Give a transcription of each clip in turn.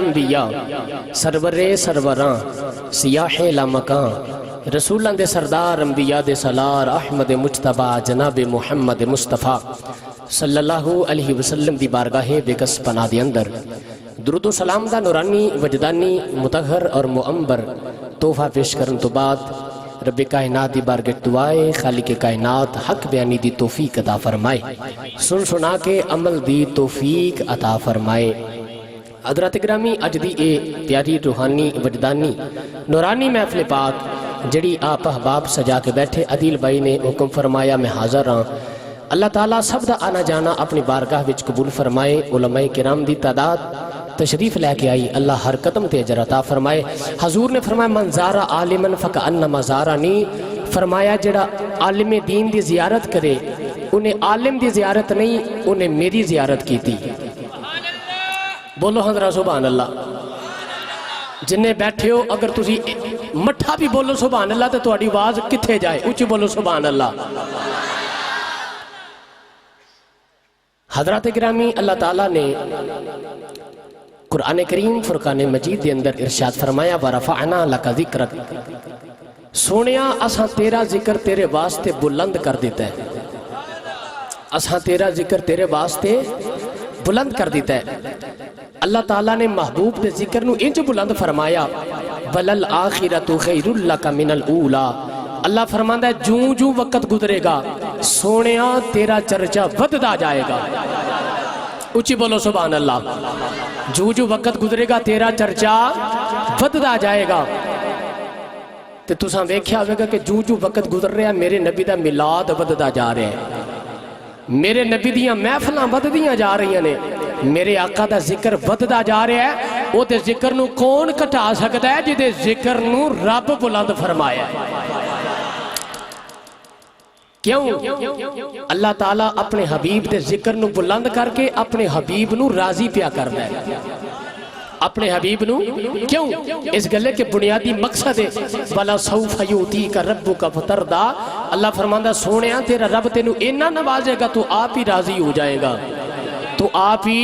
انبیاء سرور سروراں سیاح لامکاں رسولاں دے سردار انبیاء دے سالار احمد مجتبی جناب محمد مصطفیٰ صلی اللہ علیہ وسلم دی بارگاہ بےکس پناہ دے اندر درود و سلام دا نورانی وجدانی مطہر اور معمبر تحفہ پیش کرن تو بعد رب کائنات دی بارگاہ دعائے خالق کائنات حق بیانی دی توفیق عطا فرمائے، سن سنا کے عمل دی توفیق عطا فرمائے۔ حضرات گرامی اج دی اے پیاری روحانی وجدانی نورانی محفل پاک جڑی آپ احباب سجا کے بیٹھے عدیل بھائی نے حکم فرمایا میں حاضر ہاں، اللہ تعالیٰ سب دا آنا جانا اپنی بارگاہ وچ قبول فرمائے۔ علماء کرام دی تعداد تشریف لے کے آئی، اللہ ہر قدم تے اجر عطا فرمائے۔ حضور نے فرمایا من زارا عالمن فکأنما زارانی، فرمایا جڑا عالم دین دی زیارت کرے انہیں عالم دی زیارت نہیں انہیں میری زیارت کی تھی۔ بولو حضرت سبحان اللہ۔ جنہیں بیٹھے ہو اگر تسی مٹھا بھی بولو سبحان اللہ تو تہاڈی آواز کتھے جائے، اونچی بولو سبحان اللہ۔ حضرات گرامی اللہ تعالیٰ نے قرآن کریم فرقان مجید دے اندر ارشاد فرمایا وَرَفَعْنَا لَكَ ذِكْرَكَ، سونیا اساں تیرا ذکر تیرے واسطے بلند کر دیتا ہے، اساں تیرا ذکر تیرے واسطے بلند کر دیتا ہے۔ اللہ تعالیٰ نے محبوب دے ذکر نو انج بلند فرمایا وَلَلْآخِرَةُ خَيْرٌ لَكَ مِنَ الْأُولَى، اللہ فرماندہ ہے جوں جوں وقت گزرے گا سونیا تیرا چرچا وددا جائے گا، اونچی بولو سبحان اللہ۔ جو جو وقت گزرے گا تیرا چرچا وددا جائے گا۔ تو تساں ویکھیا ہوئے گا کہ جو جو وقت گزر رہا ہے میرے نبی دا میلاد وددا جا رہے ہیں، میرے نبی دیاں محفلاں وددیاں جا رہی ہیں، میرے آقا دا ذکر وددا جا رہا ہے۔ وہ دے ذکر نو کون کٹا سکتا ہے جدے ذکر نو رب بلند فرمایا ہے؟ کیوں؟ اللہ تعالیٰ اپنے حبیب دے ذکر نو بلند کر کے اپنے حبیب نو راضی پیا کرنا ہے، اپنے حبیب نو کیوں؟ اس گلے کے بنیادی مقصد ہے وَلَا سَوْفَ يُؤْتِيكَ رَبُّكَ فَتَرْضَىٰ، اللہ فرماندہ سونیا تیرا رب تینو اینا نوازے گا تو آپ ہی راضی ہو جائے گا، تو آپ ہی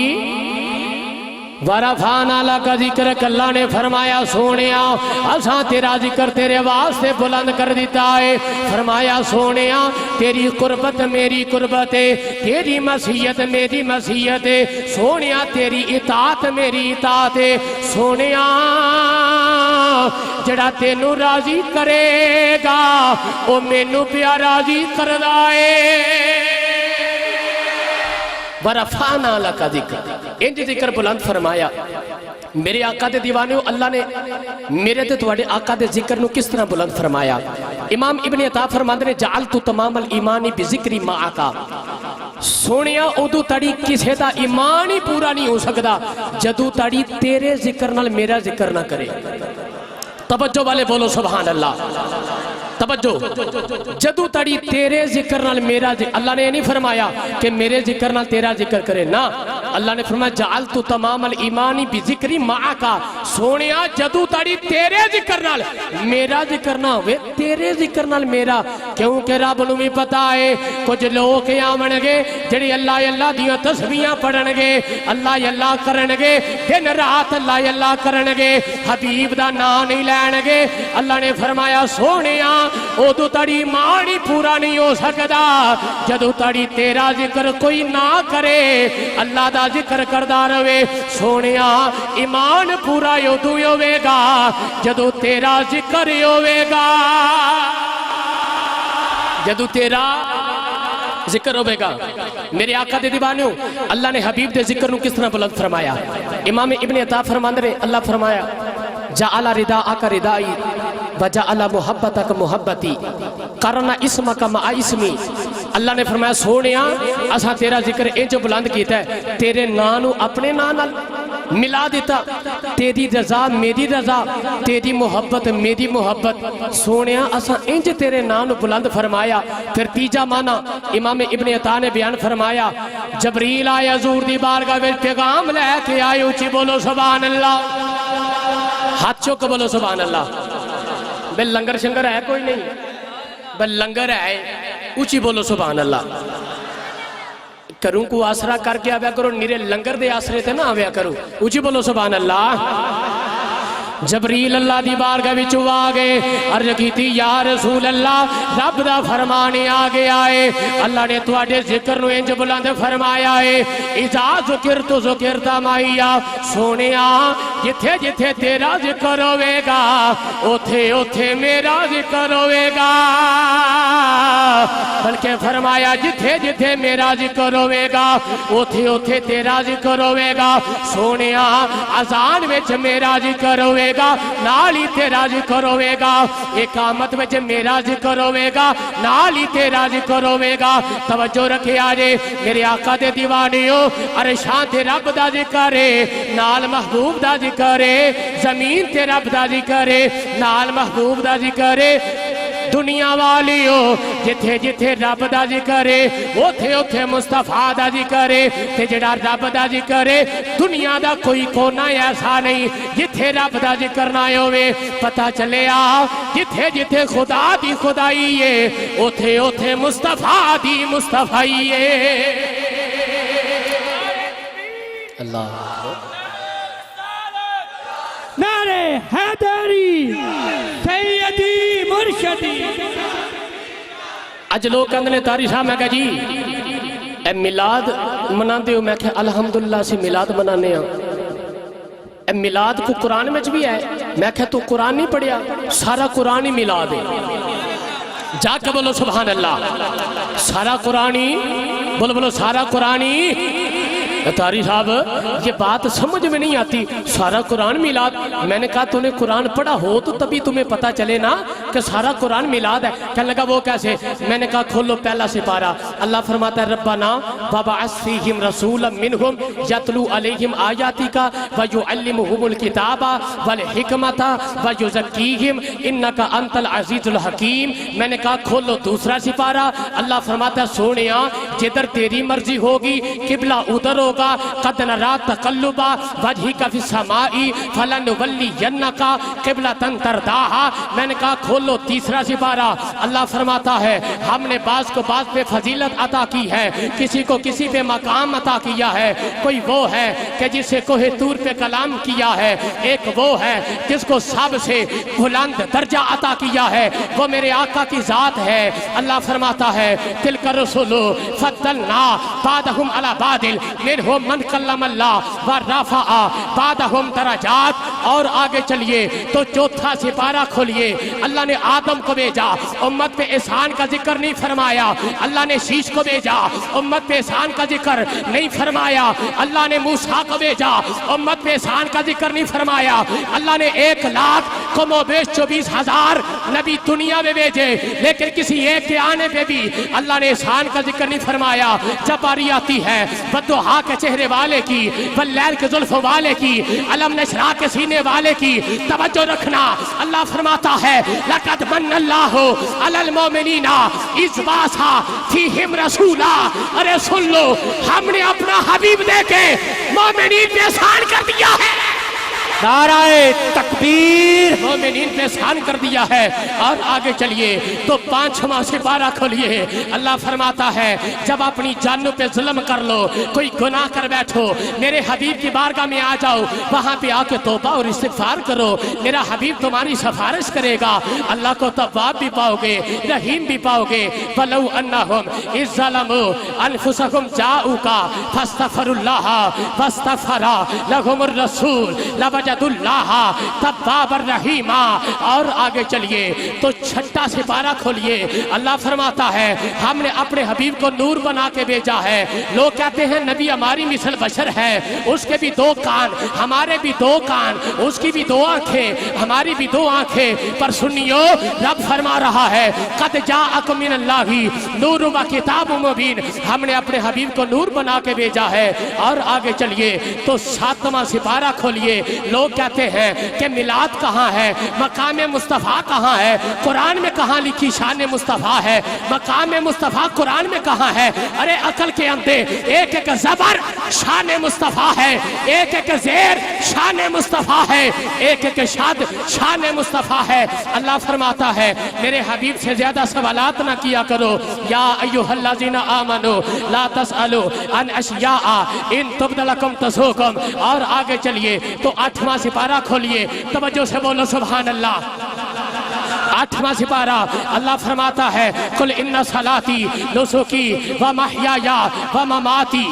وَرَفَعْنَا لَكَ ذِكْرَكَ، اللہ نے فرمایا سونیا اساں تیرا ذکر تیرے واسطے بلند کر دیتا ہے۔ فرمایا سونیا تیری قربت میری قربت ہے، تیری مسیحیت میری مسیحیت ہے، سونیا تیری اطاعت میری اطاعت ہے، سونیا جڑا تینو راضی کرے گا او مینو پیا راضی کردا ہے۔ وَرَفَعْنَا لَكَ ذِكْرَكَ، انج ذکر بلند فرمایا۔ میرے آقا دے دیوانیوں اللہ نے میرے تے تواڈے آقا دے ذکر نو کس طرح بلند فرمایا؟ امام ابن عطا فرماندے نے جعلت تمام الایمان بذکری معک، سونیا ادو تڑی کسے دا ایمان ہی پورا نہیں ہو سکدا جدو تڑی تیرے ذکر نال میرا ذکر نہ کرے۔ توجہ والے بولو سبحان اللہ، توجہ، جدو تڑی تیرے ذکر نال میرا ذکر، اللہ نے یہ نہیں فرمایا کہ میرے ذکر نال تیرا ذکر کرے، نا، اللہ نے فرمایا جعلت تمام الایمان بذکری معک، سونیا جدو تڑی تیرے ذکر نال میرا ذکر نہ ہوئے، تیرے ذکر نال میرا، کیونکہ رب نو بھی پتا ہے کچھ لوگ آون گے جڑی اللہ اللہ دیاں تسبیحاں پڑھن گے، اللہ اللہ کرن گے، دن رات اللہ اللہ کرن گے، حبیب دا نام نہیں لین گے۔ اللہ نے فرمایا سونیا ادو تڑی ایمان ہی پورا نہیں ہو سکدا جدو تڑی تیرا ذکر کوئی نہ کرے، اللہ دا ذکر کردہ رہے۔ سونیا ایمان پورا ادو ہوئے گا جدو تیرا ذکر ہوئے گا، جدو تیرا ذکر ہوئے گا۔ میرے آقا دے دیوانیوں اللہ نے حبیب دے ذکر نو کس طرح بلند فرمایا؟ امام ابن عطا فرماندے نے اللہ فرمایا جعل رداءک ردائی وجعل محبتک محبتی قرن اسمک مع اسمی، اللہ نے فرمایا سونیا اساں تیرا ذکر انج بلند کیتا ہے، تیرے نانو اپنے نانال ملا دیتا، تیری رضا میری رضا، تیری محبت میری محبت، سونیا اساں انج تیرے نانو بلند فرمایا۔ پھر تیجا مانا امام ابن عطا نے بیان فرمایا جبریل آیا حضور دی بارگاہ میں پیغام لے کے آئے، اونچی بولو سبحان اللہ، ہاتھ چوک بولو سبحان اللہ۔ بے لنگر شنگر ہے کوئی نہیں، بے لنگر ہے، اونچی بولو سبحان اللہ۔ کروں کو آسرا کر کے آویا کرو، نیرے لنگر دے آسرے تے نہ آویا کرو. اچھی بولو سبحان اللہ. جبریل اللہ دی بارگاہ وچ آگے عرض کیتی یا رسول اللہ رب دا فرمانے آگے آئے. اللہ نے تواڈے ذکر نو انج بلند فرمایا ہے اذا ذکرت ذکرت معیا. سونیا جتھے جتھے تیرا ذکر ہوئے گا اوتھے اوتھے میرا ذکر ہوئے گا. بلکہ فرمایا جتھے جتھے میرا ذکر ہوئے گا اوتھے اوتھے تیرا ذکر ہوئے گا. سونیا اذان وچ میرا ذکر ہوئے گا نالی تیرا ذکر ہوئے گا. اقامت وچ میرا ذکر ہوئے گا نالی تیرا ذکر ہوئے گا. توجہ رکھے آجے میرے آقا دے دیوانیوں عرشاں تے رب دا ذکر ہے نال محبوب دا ذکر ہے. زمین تے رب دا ذکر ہے نال محبوب دا ذکر ہے. دنیا والیو جتھے جتھے رب دا ذکر ہے اوتھے اوتھے مصطفیٰ دا ذکر ہے. تے جڑا رب دا ذکر ہے دنیا دا کوئی کونا ایسا نہیں جتھے رب دا ذکر نہ ہوئے. پتہ چلے آ جتھے جتھے خدا دی خدائی ہے اوتھے اوتھے مصطفیٰ دی مصطفیٰ ہے. اللہ نعرے حیدری سیدی مرشدی. اج لوگ کہندے نے تاری صاحب میں کہا جی اے میلاد مناندے ہو. میں کہا الحمدللہ سے میلاد منانے ہاں. اے میلاد کو قرآن میں بھی ہے. میں کہا تو قرآن نہیں پڑھیا سارا قرآن ہی میلاد ہے. جا کے بولو سبحان اللہ. سارا قرآن ہی بولو بولو سارا قرآن ہی. تاری صاحب یہ بات سمجھ میں نہیں آتی سارا قرآن میلاد. میں نے کہا تو نے قرآن پڑھا ہو تو تبھی تمہیں پتہ چلے نا کہ سارا قرآن میلاد ہے. کہنے لگا وہ کیسے؟ میں نے کہا کھولو پہلا سپارہ. اللہ فرماتا ہے ربنا وبعث فیہم رسولا منہم یتلو علیہم آیاتک ویعلمہم الکتاب والحکمت ویزکیہم انک انت العزیز الحکیم. میں نے کہا کھولو دوسرا سپارہ. اللہ فرماتا ہے سونیا جدھر تیری مرضی ہوگی قبلہ ادھر ہوگا. قد نرا تقلب وجہک فی السماء فلنولینک قبلۃ ترضاھا. میں نے کہا کھولو تیسرا سپارہ. اللہ فرماتا ہے ہم نے بعض کو بعض پہ فضیلت عطا کی ہے کسی کو کسی پہ مقام عطا کیا ہے. کوئی وہ ہے کہ جسے کوہ طور پہ کلام کیا ہے. ایک وہ ہے جس کو سب سے بلند درجہ عطا کیا ہے وہ میرے آقا کی ذات ہے. اللہ فرماتا ہے تلک الرسل فضلنا بعضهم علی بعض منہم من کلم اللہ ورفع بعضهم درجات. اور آگے چلیے تو چوتھا سپارہ کھولیے. اللہ نے آدم کو بھیجا امت پہ احسان کا ذکر نہیں فرمایا. اللہ نے شیش کو بھیجا امت پہ احسان کا ذکر نہیں فرمایا. اللہ نے موسیٰ کو بھیجا امت پہ احسان کا ذکر نہیں فرمایا. اللہ نے 1,24,000 نبی دنیا میں بھیجے لیکن کسی ایک کے آنے پہ بھی اللہ نے احسان کا ذکر نہیں فرمایا. جب باری آتی ہے والضحیٰ کے چہرے والے کی واللیل کے زلف والے کی علم نشرح کے سینے والے کی توجہ رکھنا. اللہ فرماتا ہے لَقَدْ مَنَّ اللَّهُ عَلَى الْمُؤْمِنِينَ إِذْ بَعَثَ فِيهِمْ رَسُولًا. ارے سن لو ہم نے اپنا حبیب دے کے مومنین پہ احسان کر دیا ہے. نعرہ تکبیر مومنین پہ احسان کر دیا ہے. اور آگے چلیے تو پانچواں سپارہ کھولیے. اللہ فرماتا ہے جب اپنی جانوں پہ ظلم کر لو کوئی گناہ کر بیٹھو میرے حبیب کی بارگاہ میں آ جاؤ وہاں پہ آ کے توبہ اور استغفار کرو. میرا حبیب تمہاری سفارش کرے گا. اللہ کو تواب بھی پاؤ گے رحیم بھی پاؤ گے. وَلَوْ أَنَّهُمْ إِذْ ظَلَمُوا أَنفُسَهُمْ جَاءُوكَ فَاسْتَغْفَرُوا اللَّهَ وَاسْتَغْفَرَ لَهُمُ الرَّسُولُ لَوَجَدُوا اللَّهَ تَوَّابًا رَحِيمًا. اور آگے چلیے تو چھٹا سپارہ کھولیے. اللہ فرماتا ہے ہم نے اپنے حبیب کو نور بنا کے بھیجا ہے. لوگ کہتے ہیں نبی ہماری مثل بشر ہے اس کے بھی 2 کان ہمارے بھی 2 کان اس کی بھی 2 آنکھیں ہماری بھی 2 آنکھیں. پر سنیو رب فرما رہا ہے قد جاءکم من اللہ نور و کتاب مبین. ہم نے اپنے حبیب کو نور بنا کے بھیجا ہے. اور آگے چلیے تو 7واں سپارہ کھولیے. لوگ کہتے ہیں کہ میلاد کہاں ہے، مقام مصطفیٰ کہاں ہے، قرآن میں کہاں لکھی شان مصطفیٰ ہے، مقام مصطفیٰ قرآن میں کہاں ہے؟ ارے عقل کے اندھے، ایک ایک زبر شان مصطفیٰ ہے، ایک ایک زیر شان مصطفیٰ ہے، ایک ایک شاد شان مصطفیٰ ہے۔ اللہ فرماتا ہے میرے حبیب سے زیادہ سوالات نہ کیا کرو، یا ایھا الذین آمنوا لا تسألوا عن اشیاء ان تبد لکم تسؤکم۔ اور آگے چلیے تو 8واں سپارہ کھولیے، توجہ سے بولو سبحان اللہ۔ 8واں سپارہ اللہ فرماتا ہے قل ان صلاتی نسکی و محیایا و مماتی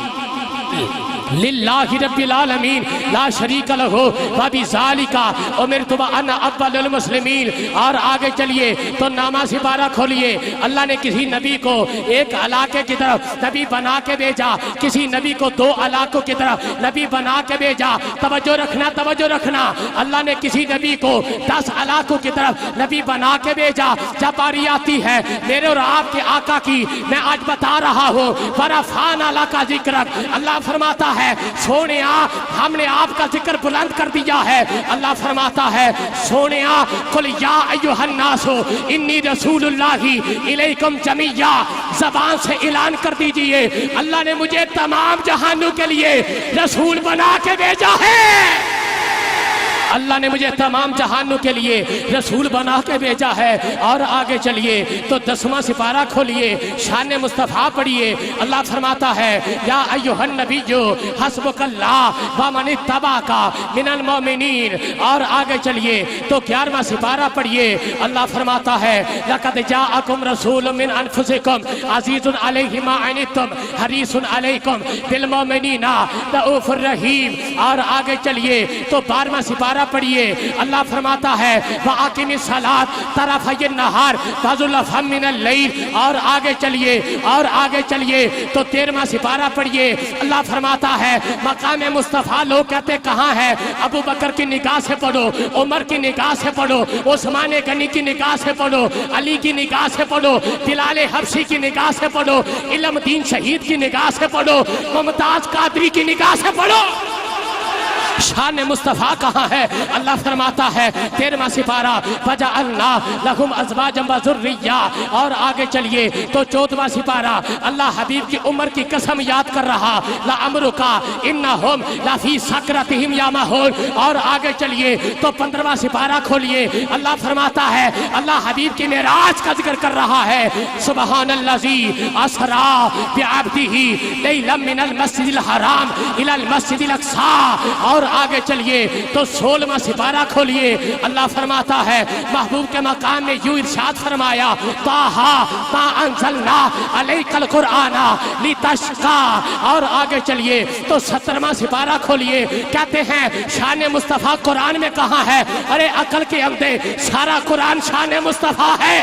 للہ رب العالمین لا شریک لہ وبذالک امرت وانا اول المسلمین۔ اور آگے چلیے تو نامہ سپارہ کھولیے۔ اللہ نے کسی نبی کو ایک علاقے کی طرف نبی بنا کے بھیجا، کسی نبی کو 2 علاقوں کی طرف نبی بنا کے بھیجا۔ توجہ رکھنا، توجہ رکھنا، اللہ نے کسی نبی کو 10 علاقوں کی طرف نبی بنا کے بھیجا۔ جب باری آتی ہے میرے اور آپ کے آقا کی، میں آج بتا رہا ہوں ورفعنا لک ذکرک، اللہ فرماتا ہے سونیا ہم نے آپ کا ذکر بلند کر دیا ہے۔ اللہ فرماتا ہے سونیا قل یا ایھا الناس انی رسول اللہ الیکم جمیعا، زبان سے اعلان کر دیجئے اللہ نے مجھے تمام جہانوں کے لیے رسول بنا کے بھیجا ہے۔ اللہ نے مجھے تمام جہانوں کے لیے رسول بنا کے بھیجا ہے۔ اور آگے چلیے تو 10واں سپارہ کھولیے، شان مصطفیٰ پڑھیے۔ اللہ فرماتا ہے یا ایھا النبی حسبک اللہ ومن اتبعک من المؤمنین۔ اور آگے چلیے تو 11واں سپارہ پڑھیے۔ اللہ فرماتا ہے لقد جاءکم رسول من انفسکم عزیز علیہ ما عنتم حریص علیکم بالمؤمنین رؤوف الرحیم۔ اور آگے چلیے تو 12واں سپارہ پڑھیے۔ اللہ فرماتا ہے وَأَقِمِ الصَّلَاةَ طَرَفَيِ النَّهَارِ وَزُلَفًا مِّنَ اللَّيْلِ۔ اور آگے چلیے، اور آگے چلیے تو 13واں سپارہ پڑھیے۔ اللہ فرماتا ہے مقام مصطفیٰ لوگ کہتے کہاں ہے؟ ابو بکر کی نگاہ سے پڑھو، عمر کی نگاہ سے پڑھو، عثمان غنی کی نگاہ سے پڑھو، علی کی نگاہ سے پڑھو، بلال حبشی کی نگاہ سے پڑھو، علم دین شہید کی نگاہ سے پڑھو، ممتاز قادری کی نگاہ سے پڑھو۔ شان مصطفیٰ کہاں ہے؟ اللہ فرماتا ہے 13واں سپارہ وَجَعَلْنَا لَهُمْ أَزْوَاجًا وَذُرِّيَّةً۔ اور آگے چلیے تو 14واں سپارہ اللہ حبیب کی عمر کی قسم یاد کر رہا لَعَمْرُكَ إِنَّهُمْ لَفِي سَكْرَتِهِمْ يَعْمَهُونَ۔ اور آگے چلیے تو 15واں سپارہ کھولیے۔ اللہ فرماتا ہے اللہ حبیب کی معراج کا ذکر کر رہا ہے سبحان الذی اسریٰ بعبدہ لیلا من المسجد الحرام الی المسجد الاقصی۔ اور آگے چلیے تو 16واں سپارہ کھولیے۔ اللہ فرماتا ہے محبوب کے مقام میں یوں ارشاد فرمایا طٰہٰ مَا أَنزَلْنَا عَلَيْكَ الْقُرْآنَ لِتَشْقَىٰ۔ اور آگے چلیے تو 17واں سپارہ کھولیے۔ کہتے ہیں شان مصطفیٰ قرآن میں کہاں ہے؟ ارے عقل کے اندھے، سارا قرآن شان مصطفیٰ ہے،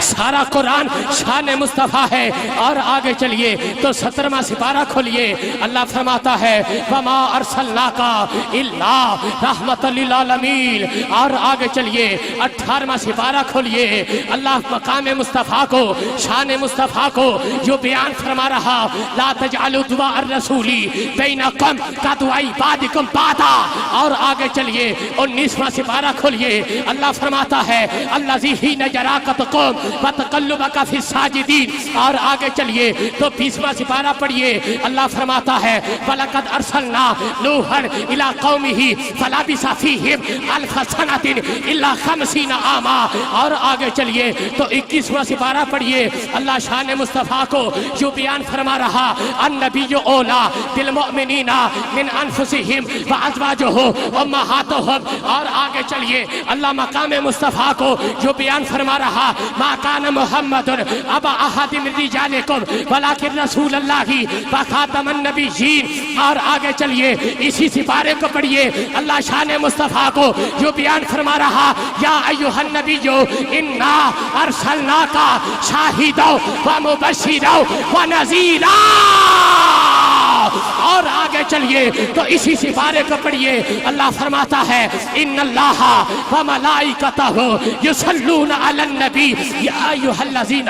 سارا قرآن شان مصطفیٰ ہے۔ اور آگے چلیے تو 17واں سپارہ کھولیے۔ اللہ فرماتا ہے وَمَا أَرْسَلْنَاكَ إِلَّا رَحْمَةً لِلْعَالَمِينَ۔ اور آگے چلیے 18واں سپارہ کھولیے۔ اللہ مقام مصطفیٰ کو، شان مصطفیٰ کو جو بیان فرما رہا لا تجعلوا دعاء الرسول بینکم کدعاء بعضکم بعضا۔ اور آگے چلیے 19واں سپارہ کھولیے۔ اللہ فرماتا ہے الذی حین یراک تقوم وتقلبک فی الساجدین۔ اور آگے چلیے تو 20واں سپارہ پڑھیے۔ اللہ فرماتا ہے وَلَقَدْ أَرْسَلْنَا نُوحًا إِلَىٰ قَوْمِهِ فَلَبِثَ فِيهِمْ أَلْفَ سَنَةٍ إِلَّا 50 عَامًا۔ اور آگے چلیے تو 21واں سپارہ پڑھیے۔ اللہ شان مصطفیٰ کو جو بیان فرما رہا النبی اولیٰ بالمؤمنین من انفسہم وازواجہ امہاتہم۔ اور آگے چلیے اللہ مقام مصطفیٰ کو جو بیان فرما رہا ما کان محمد ابا احد من رجالکم ولکن رسول اللہ وخاتم النبیین۔ اور آگے چلیے اسی سپارے کو پڑھیے۔ اللہ شان مصطفیٰ کو جو بیان فرما رہا یا ایھا النبی انا ارسلناک شاہدا ومبشرا ونذیرا۔ اور آگے چلیے تو اسی سپارے کو پڑھیے۔ اللہ فرماتا ہے ان اللہ وملائکتہ یصلون علی النبی یا ایھا الذین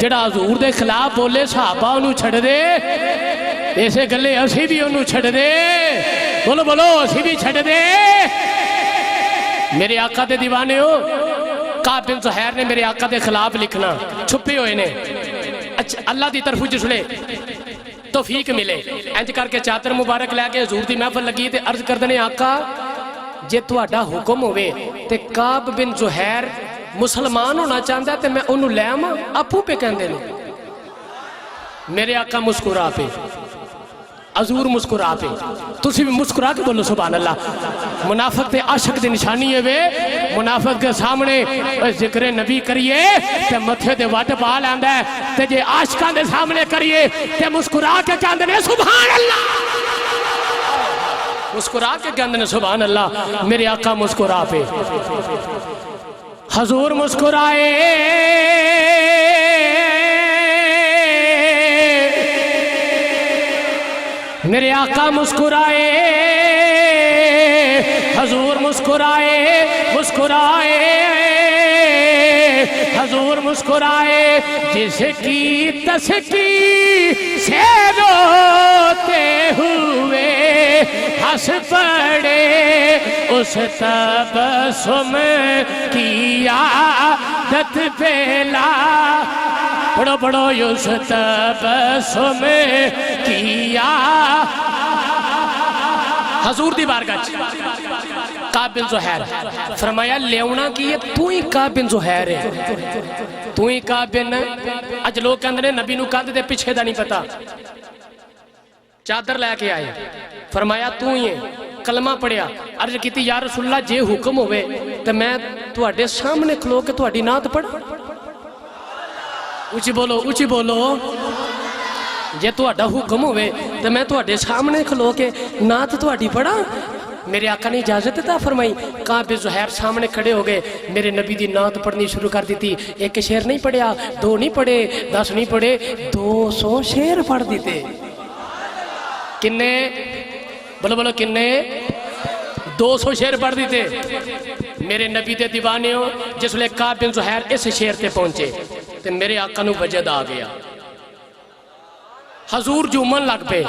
جڑا حضور دے خلاف بولے صحابہ انہوں چھڑ دے ایسے گلے اسی بھی انہوں چھڑ دے بولو بولو اسی بھی چھڑ دے میرے آقا دے دیوانے ہو کعب بن زہیر نے میرے آقا دے خلاف لکھنا چھپے ہوئے نے اچھا اللہ دی طرف جسلے توفیق ملے انج کر کے چادر مبارک لے کے حضور دی محفل لگی تے عرض کر دنے آقا جے تہاڈا حکم ہوئے تے کعب بن زہیر مسلمان ہونا چاہتا ہے تے میں انہوں لے آواں اپو پہ کہندے نے میرے آقا مسکرا پہ حضور مسکرا پہ تسی بھی مسکرا کے بولو سبحان اللہ منافق تے عاشق دی نشانی ہے وے منافق کے سامنے ذکر نبی کریے تے متھے دے وٹ پا لیندا ہے تے جے عاشقاں دے سامنے کریے تے مسکرا کے کہندے نے سبحان اللہ مسکرا کے کہندے نے سبحان اللہ میرے آقا مسکرا پہ حضور مسکرائے میرے آقا مسکرائے حضور مسکرائے مسکرائے حضور مسکرائے جس کی تسکی سے روتے ہوئے ہنس پڑے اس تبسم کی عادت پہلا پڑھو پڑھو اس تبسم کیا حضور دی بارگاہ کعب بن زہیر فرمایا لیونا کی یہ تو ہی کعب بن زہیر ہے تو ہی کعب بن اج لوگ کہندے نے نبی نو کہندے پیچھے دا نہیں پتا چادر لے کے آئے فرمایا تو ہی ہے کلمہ پڑھیا عرض کیتی یا رسول اللہ جے حکم ہوئے تو میں تواڈے سامنے کھلو کے تواڈی نعت پڑھا اچھی بولو جے تواڈا حکم ہوئے تو میں تواڈے سامنے کھلو کے نعت تواڈی پڑھا میرے آقا نے اجازت عطا فرمائی کعب بن زہیر سامنے کھڑے ہو گئے میرے نبی دی نعت پڑھنی شروع کر دیتی ایک شعر نہیں پڑھیا 2 نہیں پڑھے 10 نہیں پڑھے 200 شعر پڑھ دیتے کنے بولو بولو کنے 200 شعر پڑھ دیتے میرے نبی دے دیوانے ہو جس لئے کعب بن زہیر اس شعر تے پہنچے تے میرے آقا نو وجد آ گیا حضور جمعن لگ پہ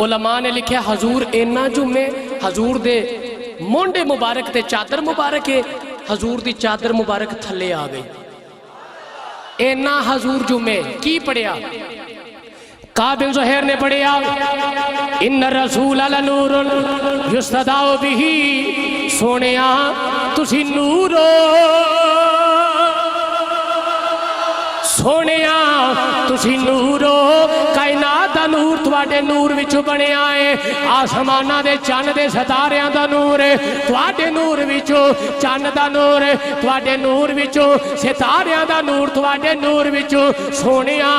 علماء نے لکھیا حضور اینا جمعے حضور دے مونڈے مبارک تے چادر مبارک ہے حضور دی چادر مبارک تھلے آ گئی اینا حضور جمعے کی پڑھیا کعب بن زہیر نے پڑھیا ان الرسول لنور یستداؤ بھی سونیا تسی نورو سونیا تسی نورو کائنات دا نور تواڈے نور وچوں بنیا ہے آسماناں دے چن دے ستاریاں دا نور ہے تواڈے نور وچوں چن دا نور ہے تواڈے نور وچوں ستاریاں دا نور تواڈے نور وچوں سونیا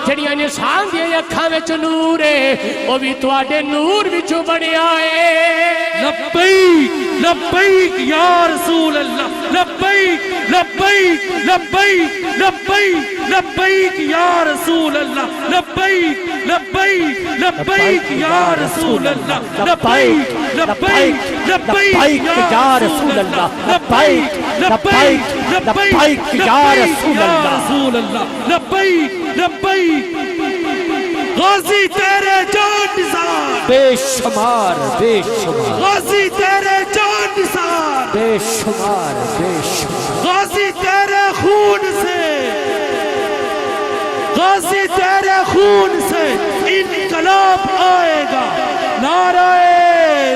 جڑیاں انسان دی اکھاں وچ نور ہے او وی تواڈے نور وچوں بنیا ہے لبیک لبیک یا رسول اللہ لبیک لبیک لبیک لبیک لبیک یا رسول اللہ لبیک لبیک لبیک یا رسول اللہ لبیک لبیک لبیک یا رسول اللہ لبیک لبیک لبیک یا رسول اللہ لبیک لبیک غازی تیرے جان نثار بے شمار بے شمار غازی تیرے جان نثار بے شمار بے شمار غازی تیرے خون سے غازی تیرے خون سے انقلاب آئے گا نعرہ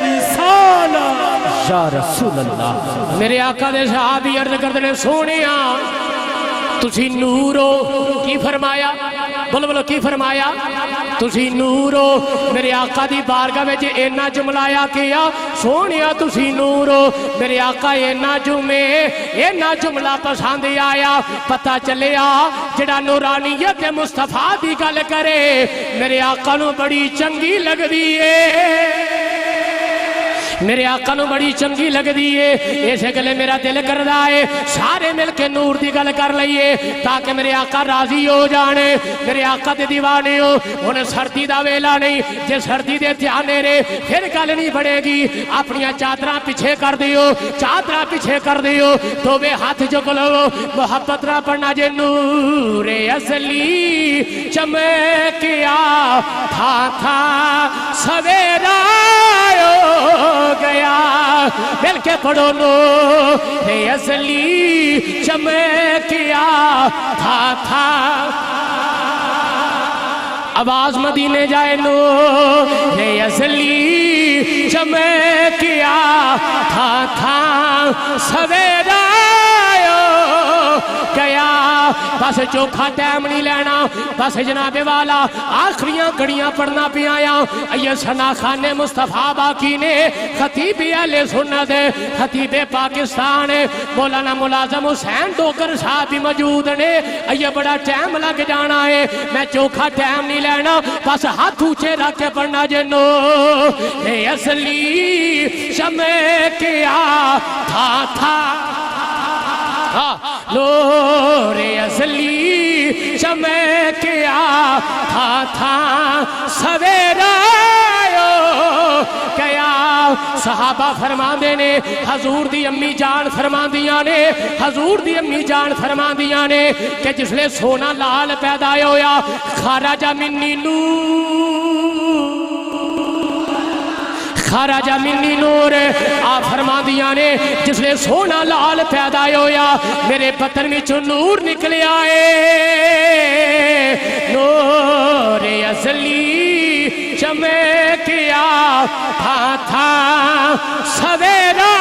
رسالت یا رسول اللہ میرے آقا دے صحابی عرض کردے نے سونیا تسی نورو کی فرمایا بولو بولو کی فرمایا تسی نورو میرے آقا دی بارگاہ میں جے اینا جملایا کیا سونیا تسی نورو میرے آقا اینا جملہ پسند آیا پتہ چلیا جڑا نورانیت مصطفیٰ دی گل کرے میرے آقا نو بڑی چنگی لگ دی ہے میرے آقا نو بڑی چنگی لگ دیئے اسے گلے میرا دل کر دائے سارے مل کے نور دی گل کر لئیے تاکہ میرے آقا راضی ہو جانے میرے آقا دے دیوانے ہو انہیں سردی دا ویلا نہیں جے سردی دے تیانے رے پھر گل نہیں بڑھے گی اپنیاں چادرہ پیچھے کر دیو چادرہ پیچھے کر دیو تو بے ہاتھ جو کلو محبت نہ پڑھنا جے نور اصلی چمکیا تھا سویرا ہو گیا مل کے پڑھو نور اصلی چمکیا تھا آواز مدینے جائے نور اصلی چمکیا تھا سویرا گیا بس چوکھا ٹائم نہیں لینا بس جناب والا آخریاں گھڑیاں پڑھنا پہ آیا یہ ثنا خان مصطفیٰ باقی نے خطیب اہل سنت خطیب پاکستان مولانا ملازم حسین ڈوگر صاحب بھی موجود نے یہ بڑا ٹائم لگ جانا ہے میں چوکھا ٹائم نہیں لینا بس ہاتھ اونچے رکھ کے پڑھنا جنو اصلی چمکیا تھا نور اصلی چمکیا تھا سویرا گیا صحابہ فرما دینے حضور دی امی جان فرما دیا نے حضور دی امی جان فرما دیا نے کہ جس لئے سونا لال پیدا ہویا خارج منی نور خارجہ منی نور آپ فرما دیا نے جس لئے سونا لال پیدا ہویا میرے پتن میں چو نور نکلے آئے نور اصلی چمکیا تھا سویرا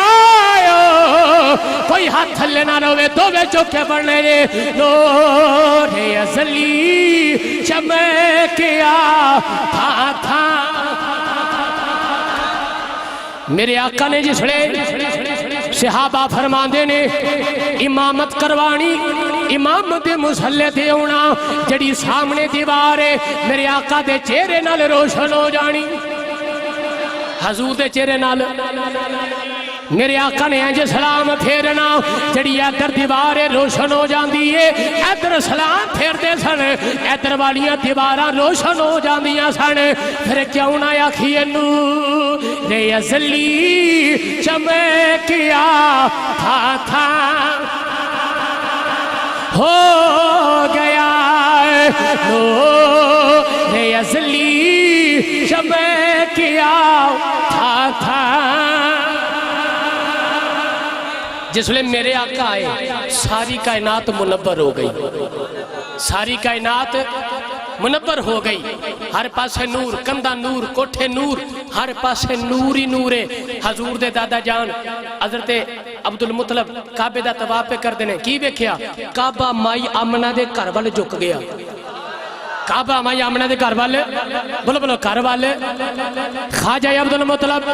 کوئی ہاتھ تھلے نہ روے دو بے چوکے پڑھنے دے نور اصلی چمکیا تھا میرے آقا نے جس لئے صحابہ فرما دینے امامت کروانی امامت مسلح دے ہونا جڑی سامنے دیوارے میرے آقا دے چہرے نال روشن ہو جانی حضور دے چہرے نال میرے آقا نے اینجے سلام پھیرنا جڑی ایدر دیوارے روشن ہو جاندی ہے ایدر سلام پھیر دے سن ایدر والیاں دیواراں روشن ہو جاندیاں سن پھر کیوں نہ آکھیے نور اصلی چمکیا تھا ہو گیا نور اصلی چمکیا تھا جس لئے میرے آقا آئے ساری کائنات منور ہو گئی ساری کائنات منور ہو گئی ہر پاسے نور کندہ نور کوٹھے نور ہر پاسے نور ہی نور ہے حضور دے دادا جان حضرت عبدالمطلب کعبے دا طواف پہ کر دینے کی بیکھیا کعبہ مائی آمنہ دے گھر والے جھک گیا کعبہ مائی آمنہ دے گھر والے بولو گھر والے خواجہ عبدالمطلب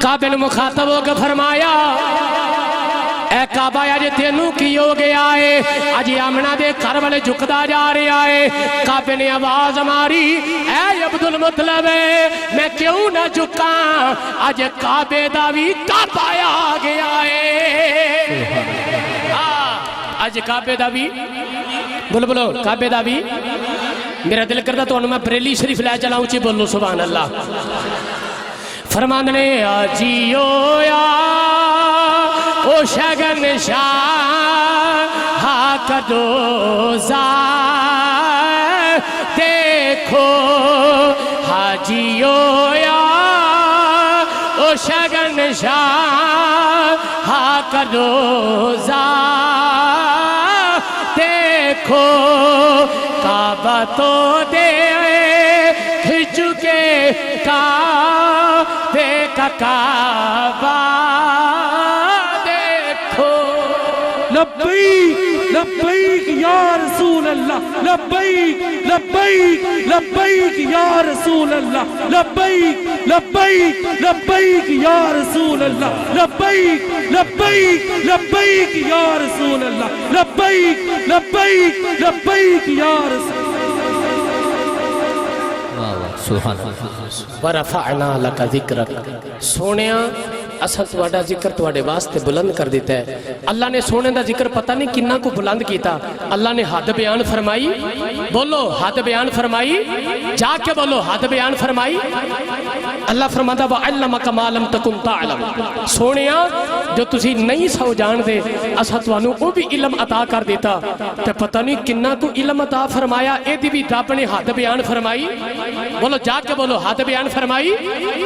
کعبے نے مخاطب ہو کے فرمایا اے کعبہ آج تینوں کی ہو گیا ہے آج آمنہ دے گھر والے جھکدا جا رہے آئے کعبے نے آواز ہماری اے عبدالمطلب میں کیوں نہ جھکا آج کعبے داوی کعبہ آ گیا ہے آج کعبے داوی بولو کعبے داوی میرا دل کرتا تو انہوں میں بریلی شریف لے چلاؤں چی بولو سبحان اللہ فرمان نے آجیو یا او شگن شاہ کدوزا دیکھو حاجیو یا او شگن شاہ کدوزا دیکھو کعبہ تو دے چکے کعبے کا کعبہ دیکھو لبیک لبیک یا رسول اللہ لبیک لبیک لبیک یا رسول اللہ لبیک لبیک لبیک یا رسول اللہ لبیک لبیک لبیک یا رسول اللہ لبیک لبیک لبیک یا رسول اللہ سبحان اللہ ورفعنا لک ذکرک سونیا اساں تواڈا ذکر تواڈے واسطے بلند کر دیتا ہے اللہ نے سونے دا ذکر پتہ نہیں کنا کو بلند کیتا اللہ نے حد بیان فرمائی بولو حد بیان فرمائی جا کے بولو حد بیان فرمائی اللہ فرماتا وَعَلَّمَكَ مَا لَمْ تَكُنْ تَعْلَمُ سونیا جو تسی نہیں سو جان دے اساں توانوں او بھی علم عطا کر دیتا تے پتہ نہیں کنا کو علم عطا فرمایا اے دی بھی رب نے حد بیان فرمائی بولو جا کے بولو حد بیان فرمائی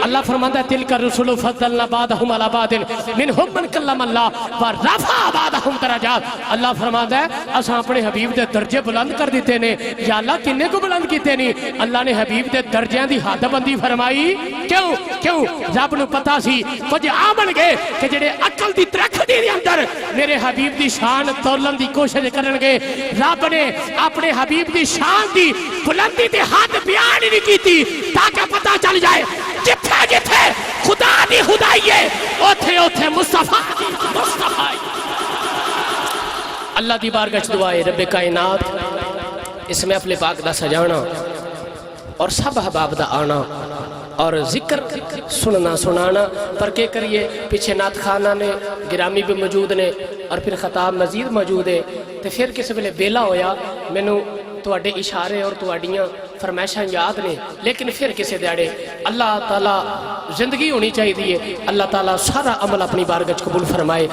اللہ فرماتا ہے تِلْكَ الرُّسُلُ فَضَّلْنَا بَعْضَهُمْ عَلَى بَعْضٍ مِنْهُمْ مَنْ كَلَّمَ اللَّهُ وَرَفَعَ بَعْضَهُمْ دَرَجَاتٍ اللہ فرماتا ہے اساں اپنے حبیب دے درجے بلند کر دیتے نے یا اللہ کنے کو بلند کیتے نہیں اللہ نے حبیب دے درجیاں دی حد بندی فرمائی کیوں رب نو پتا سی کچھ آمن گئے کہ جڑے عقل دی ترکھتی دی اندر میرے حبیب دی شان تولن دی کوشش کرن گے رب نے اپنے حبیب دی شان دی بلندی دی حد بیان ہی نہیں کیتی تاکہ پتا چل جائے جتھے جتھے خدا دی خدائی ہے اوتھے اوتھے مصطفیٰ دی مصطفیٰ اللہ دی بارگاہ دعائے رب کائنات اس میں اپنے پاک دا سجانا اور سب احباب دا آنا اور ذکر سننا سنانا پر کیا کریے پیچھے نعت خانہ نے گرامی بھی موجود نے اور پھر خطاب مزید موجود ہے تو پھر کسی ویلے بیلا ہویا مینوں تواڈے اشارے اور تواڈیاں فرمائشاں یاد نے لیکن پھر کسی دیاڑے اللہ تعالیٰ زندگی ہونی چاہیے اللہ تعالیٰ سارا عمل اپنی بارگاہ قبول فرمائے